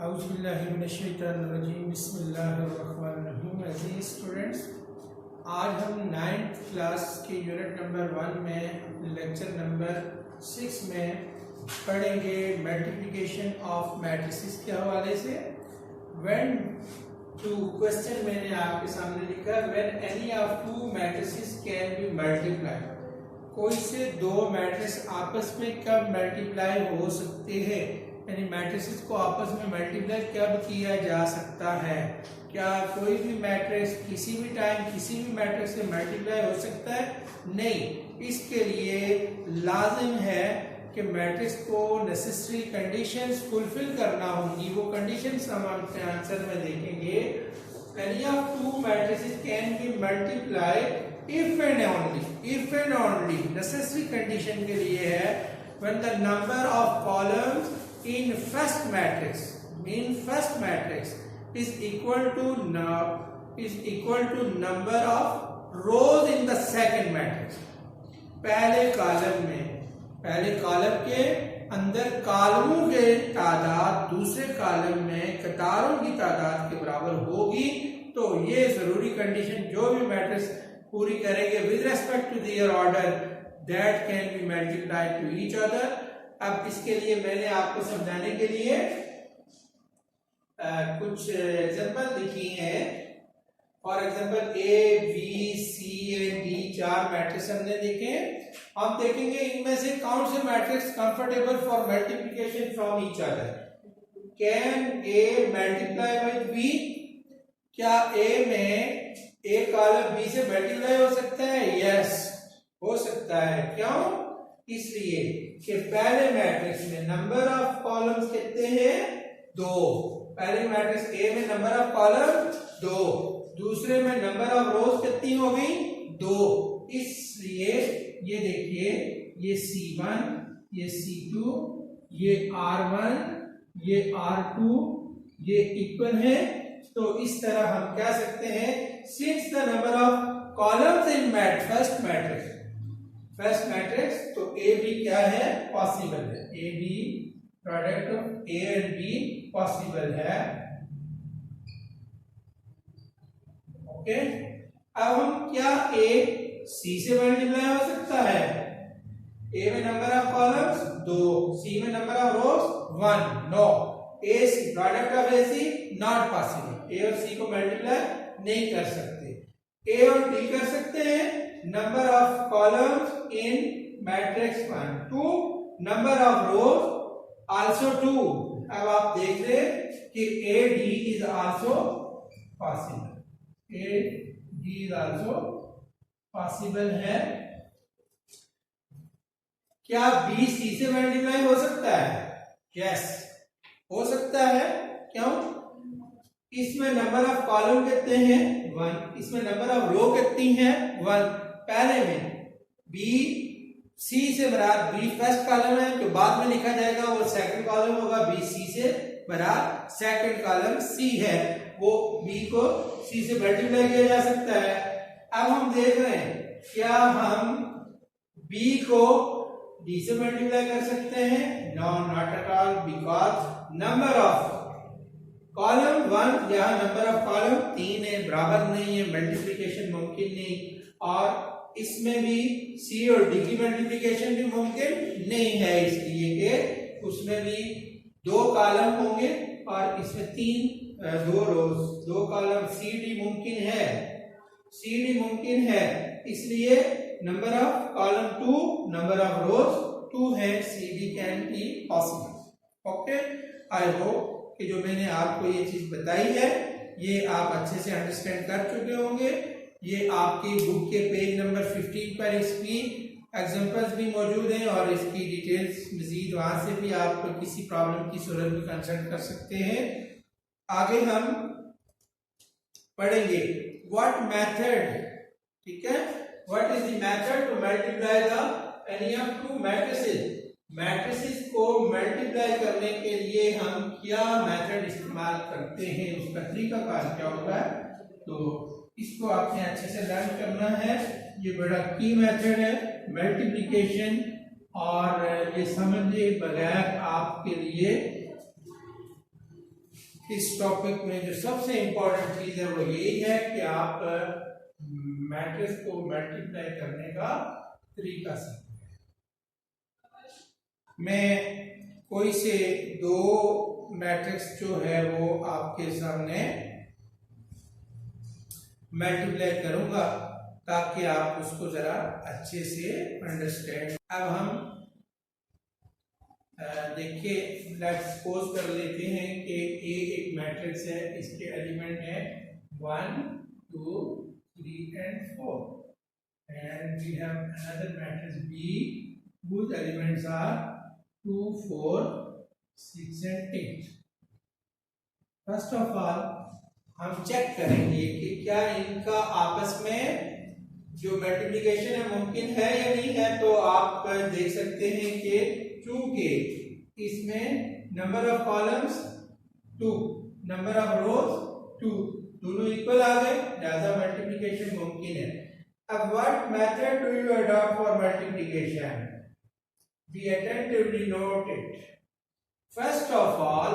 औज़ुबिल्लाहिमिनश्शैतानिर्रजीम बिस्मिल्लाहिर्रहमानिर्रहीम। अज़ीज़ स्टूडेंट्स, आज हम 9th क्लास के यूनिट नंबर 1 में लेक्चर नंबर 6 में पढ़ेंगे मल्टीप्लिकेशन ऑफ मैट्रिसेस के हवाले से। व्हेन टू क्वेश्चन मैंने आपके सामने लिखा, when any of to matrices can be multiply, कोई से दो मैट्रिक्स आपस में कब मल्टीप्लाई हो सकते हैं, यानी मैट्रिसेस को आपस में मल्टीप्लाई कब किया जा सकता है। क्या कोई भी मैट्रिक्स किसी भी टाइम किसी भी मैट्रिक्स से मल्टीप्लाई हो सकता है? नहीं। इसके लिए लाजिम है कि मैट्रिक्स को नेसेसरी कंडीशंस फुलफिल करना होंगी। वो कंडीशंस हम अपने आंसर में देखेंगे। Any of to matrices can be multiply if and only necessary condition के लिए है when the number of columns in first matrix is equal to number of rows in the second matrix। पहले column के अंदर कॉलमों के तादाद दूसरे column में कतारों की तादाद के बराबर होगी, तो ये जरूरी कंडीशन जो भी मैट्रिक्स पूरी करेंगे with respect to their order that can be multiplied to each other. अब इसके लिए मैंने आपको समझाने के लिए कुछ एग्जांपल लिखी हैं। For example A B C and D चार मैट्रिक्स हमने देखे। हम देखेंगे इनमें से कौन से matrix comfortable for multiplication from each other. Can A multiply with B? क्या ए में ए कॉलम बी से मल्टीप्लाई हो सकता है? यस, हो सकता है। क्यों? इसलिए कि पहले मैट्रिक्स में नंबर ऑफ कॉलम्स कितने हैं? 2। पहले मैट्रिक्स ए में नंबर ऑफ कॉलम 2, दूसरे में नंबर ऑफ रोज कितनी हो गई? 2। इसलिए ये देखिए, ये C1, ये C2, ये R1, ये R2, ये इक्वल है। तो इस तरह हम कह सकते हैं since the number of columns in first matrix, तो A B क्या है? पॉसिबल है। A B product of A and B possible है। ओके, अब हम क्या A C से मल्टीप्लाई हो सकता है? A में नंबर ऑफ कॉलम्स 2, C में number of rows 1। No, A C product of A C not possible. A और C को मल्टीप्लाई नहीं कर सकते। A और D कर सकते हैं number of columns in matrix 1, 2, number of rows also 2। अब आप देख रहे कि A D is also possible. A D is also possible है। क्या B C से मल्टीप्लाई हो सकता है? यस, हो सकता है। क्यों? इसमें नंबर ऑफ कॉलम कितने हैं? 1। इसमें नंबर ऑफ रो कितनी है? 1। पहले में बी सी से बराबर बी फर्स्ट कॉलम है, तो बाद में लिखा जाएगा वो सेकंड कॉलम होगा। बी सी से बराबर सेकंड कॉलम सी है, वो बी को सी से मल्टीप्लाई किया जा सकता है। अब हम देख रहे हैं क्या हम बी को डी से मल्टीप्लाई कर सकते हैं? No, not at all, because number of column 1 या नंबर ऑफ कॉलम 3 है, बराबर नहीं है, मल्टीप्लिकेशन मुमकिन नहीं। और इसमें भी सी और डी की मल्टीप्लिकेशन भी मुमकिन नहीं है, इसलिए कि उसमें भी 2 कॉलम होंगे और इसमें 2 रोज, 2 कॉलम। सी डी मुमकिन है, इसलिए number of column 2, number of rows 2 है। C D can be possible. Okay, I hope कि जो मैंने आपको ये चीज बताई है ये आप अच्छे से अंडरस्टैंड कर चुके होंगे। ये आपकी बुक के पेज नंबर 15 पर इसकी एग्जांपल्स भी मौजूद हैं और इसकी डिटेल्स मजीद वहां से भी आप किसी प्रॉब्लम की सूरत में कंसल्ट कर सकते हैं। आगे हम पढ़ेंगे व्हाट मेथड, ठीक है, what is the method to multiply the any of to matrices. Matrices को मल्टीप्लाई करने के लिए हम क्या मेथड इस्तेमाल करते हैं, उसका तरीकाकार क्या होगा, तो इसको आपने अच्छे से लर्न करना है। ये बड़ा की मेथड है मल्टीप्लिकेशन, और ये समझे बगैर आपके लिए इस टॉपिक में जो सबसे इम्पोर्टेंट चीज है वो यही है कि आप मैट्रिक्स को मल्टीप्लाई करने का तरीका सीखें। मैं कोई से दो मैट्रिक्स जो है वो आपके सामने मल्टीप्लाई करूंगा ताकि आप उसको जरा अच्छे से अंडरस्टैंड। अब हम देखिए, लेट्स सपोज कर लेते हैं कि ए एक मैट्रिक्स है, इसके एलिमेंट है 1 2 3 and 4, and we have another matrix B whose elements are 2 4 6 and 8. First of all हम चेक करेंगे कि क्या इनका आपस में जो मल्टीप्लिकेशन है मुमकिन है या नहीं है। तो आप देख सकते हैं कि चूंकि इसमें number of columns 2, number of rows 2, दोनों इक्वल आ गए, लिहाजा मल्टीप्लिकेशन मुमकिन है। अब what method do you adopt for multiplication? We attentively note it. First of all,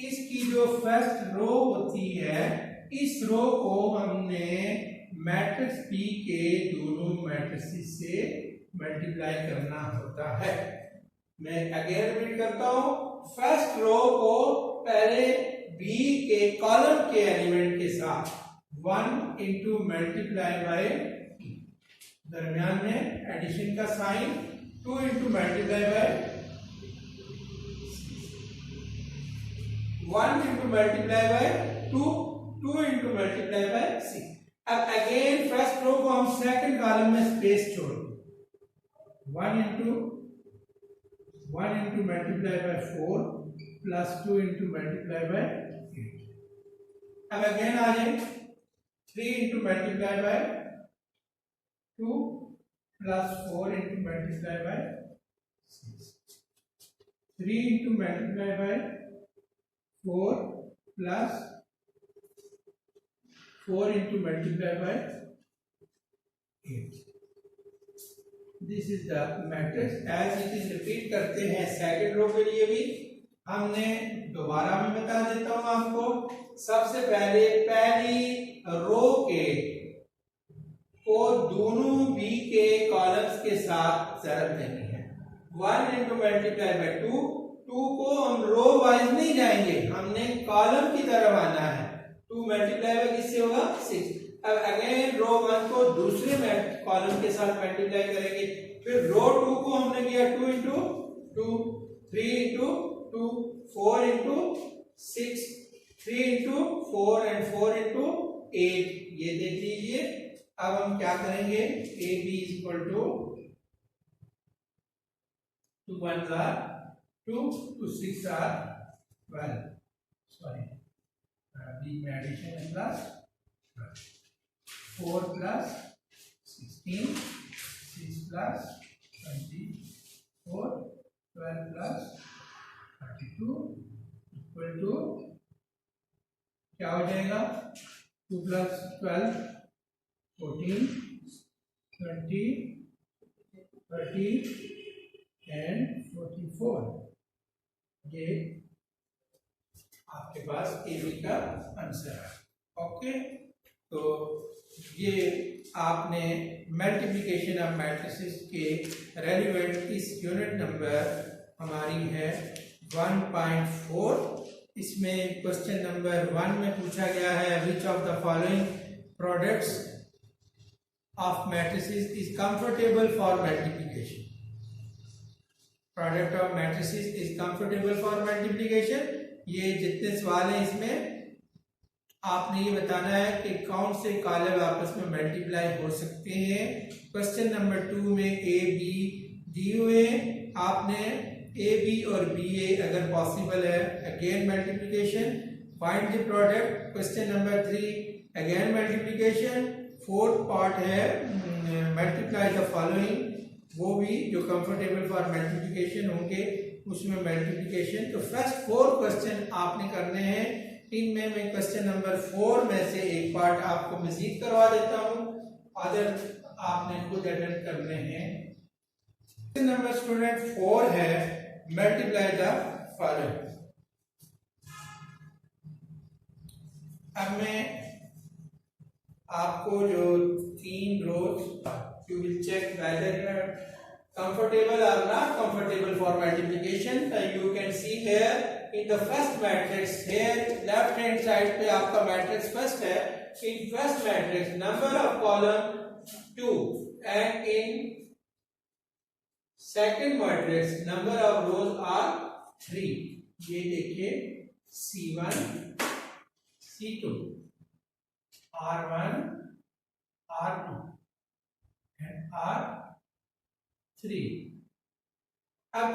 इसकी जो फर्स्ट रो होती है, इस रो को हमने मैट्रिक्स P के दोनों मैट्रिसेस से मल्टीप्लाई करना होता है। मैं अगेन रिपीट करता हूं, फर्स्ट रो को पहले B के कॉलम के एलिमेंट के साथ 1 इंटू मल्टीप्लाई बाय, दरमियान में एडिशन का sign 2 into multiply by 1 into multiply by 2, 2 into multiply by 6। अब अगेन फर्स्ट रो को हम सेकंड कॉलम में स्पेस छोड़ 1 into multiply by 4 plus 2 into multiply by 8। अब अगेन आ जाए 3 into multiply by 2 plus 4 into multiply by 6, 3 into multiply by 4 plus 4 into multiply by 8। This is the matrix as it is. Repeat करते हैं second row के लिए भी। हमने दोबारा में बता देता हूं आपको, सबसे पहले पहली रो के को दोनों बी के कॉलम्स के साथ जरब देनी है। 1 इंटू मल्टीप्लाई बाय 2, 2 को हम रो वाइज नहीं जाएंगे, हमने कॉलम की तरफ आना है। 2 मल्टीप्लाई बाय किससे होगा 6। अब अगेन रो 1 को दूसरे कॉलम के साथ मल्टीप्लाई करेंगे, फिर रो 2 को हमने किया 2 into 2, 3 into 2, 4 into 6, 3 into 4 and 4 into 8। ये देख लीजिए। अब हम क्या करेंगे, A B is equal to 2 1s are 2, 2 6 are 12, sorry B में एडिशन है plus 4 plus 16, 6 plus 24, 12 plus 32 equal to क्या हो जाएगा, 2 प्लस 12 14, 20, 30 एंड 44। ये आपके पास ए बी का आंसर है। ओके, तो ये आपने मल्टीप्लिकेशन ऑफ मैट्रिसेस के रेलिवेंट इस यूनिट नंबर हमारी है 1.4। इसमें क्वेश्चन नंबर 1 में पूछा गया है, which of the following products of matrices is comfortable for multiplication. Product of matrices is comfortable for multiplication. ये जितने सवाल हैं इसमें आपने ये बताना है कि कौन से कॉलम आपस में मल्टीप्लाई हो सकते हैं। क्वेश्चन नंबर 2 में ए बी दिए हुए, आपने ए बी और बी ए अगर पॉसिबल है again multiplication, find the product. Question number 3 again multiplication. Fourth part है मल्टीप्लाई द फॉलोइंग, वो भी जो कंफर्टेबल फॉर मल्टीप्लिकेशन होंगे उसमें मल्टीप्लिकेशन। तो फर्स्ट 4 क्वेश्चन आपने करने हैं। इनमें मैं क्वेश्चन नंबर 4 में से एक पार्ट आपको मजीद करवा देता हूं, अदर आपने खुद अटेंड करने हैं। क्वेश्चन नंबर स्टूडेंट 4 है मल्टीप्लाई द फॉलोइंग। अब मैं आपको जो 3 रोज you will check whether you are comfortable or not comfortable for multiplication. You can see here in the first matrix, here left hand side पे आपका matrix first है. In first matrix number of column 2 and in second matrix number of rows are 3. ये देखिए C1 C2 R1 R2 and R3. अब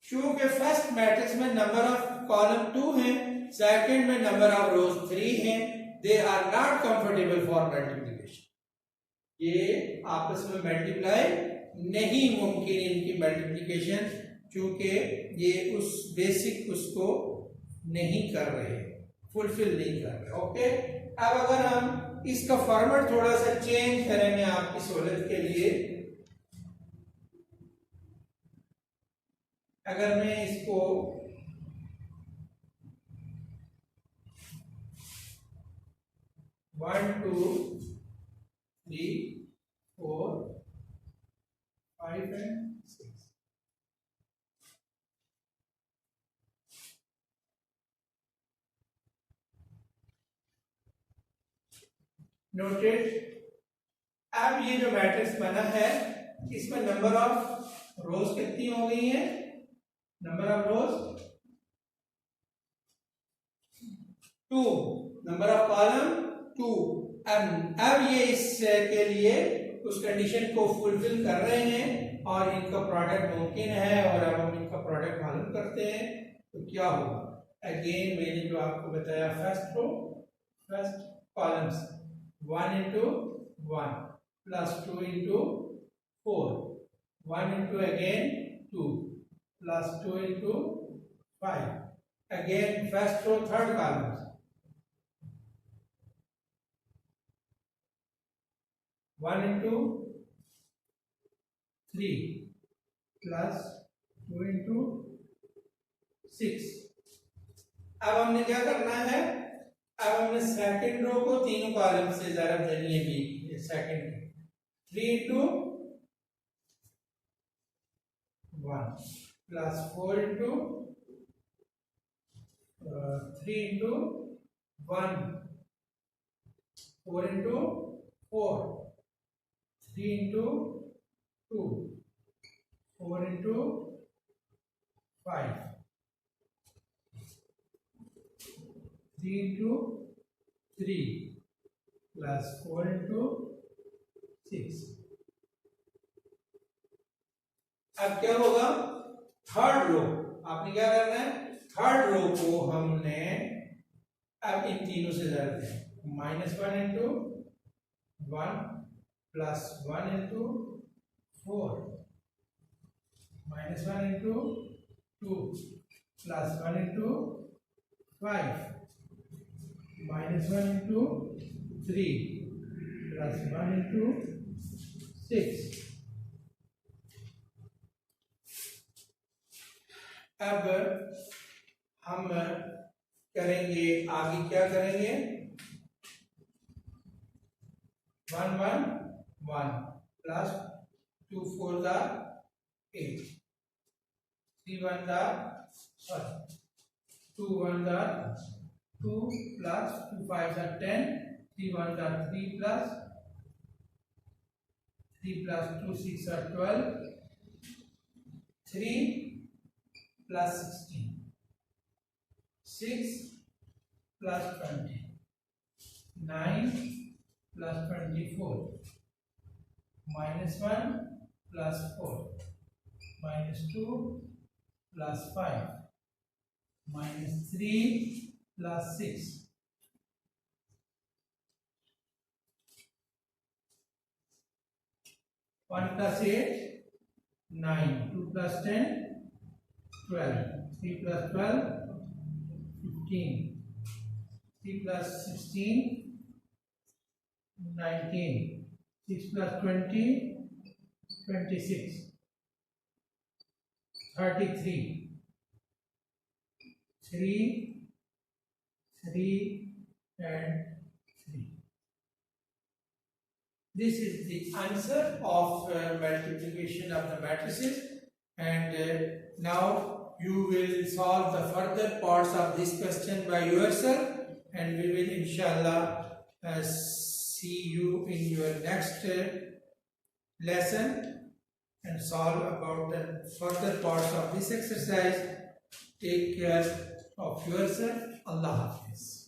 चूंकि first matrix में number of column 2 है, second में नंबर ऑफ रोज 3 है, they are not comfortable for multiplication. ये आपस में मल्टीप्लाई नहीं मुमकिन इनकी मल्टीप्लिकेशन, चूंकि ये उस बेसिक उसको नहीं कर रहे, फुलफिल नहीं कर रहे. ओके, अब अगर हम इसका फॉर्मेट थोड़ा सा चेंज करेंगे आपकी सहूलियत के लिए, अगर मैं इसको one two three four five and six, noted. अब ये जो मैट्रिक्स बना है इसमें नंबर ऑफ रोज कितनी हो गई है? Number of rows 2, number of column 2. अब ये इसके लिए उस कंडीशन को फुलफिल कर रहे हैं और इनका प्रोडक्ट मुमकिन है. और अब हम इनका प्रोडक्ट मालूम करते हैं तो क्या होगा. अगेन मैंने जो आपको बताया, first row first columns 1 into 1 plus 2 into 4, 1 into again 2 plus 2 into 5, again first row third columns 1 into 3 plus 2 into 6. अब हमने क्या करना है, अब हमने सेकंड रो को तीनों कॉलम से ज़रब देनी है भी. Second 3 into 1 plus 4 into 3 into 1, 4 into 4, 3 into 2, 4 into 5, 3 into 3 plus 4 into 6. अब क्या होगा, थर्ड रो आपने क्या करना है, थर्ड रो को हमने अब इन तीनों से ज़रब दें. -1 into 1 plus 1 into 4, -1 into 2 plus 1 into 5, -1 into 3 plus 1 into 6. अब हम करेंगे आगे, क्या करेंगे, 1 1 1 plus 2 4 8, 3 1 2 1 2 plus 2 5 10, 3 1 3 plus 3 plus 2 6 12, 3 plus 16, 6 plus 20, 9 plus 24, -1 plus 4, -2 plus 5, -3 plus 6, 1 plus 8 9, 2 plus 10 12, 3 plus 12 15, 3 plus 16 19, 6 plus 20 26, 33, 3 3 and 3. This is the answer of multiplication of the matrices, and now you will solve the further parts of this question by yourself, and we will inshallah see you in your next lesson and solve about the further parts of this exercise. Take care of yourself. Allah Hafiz.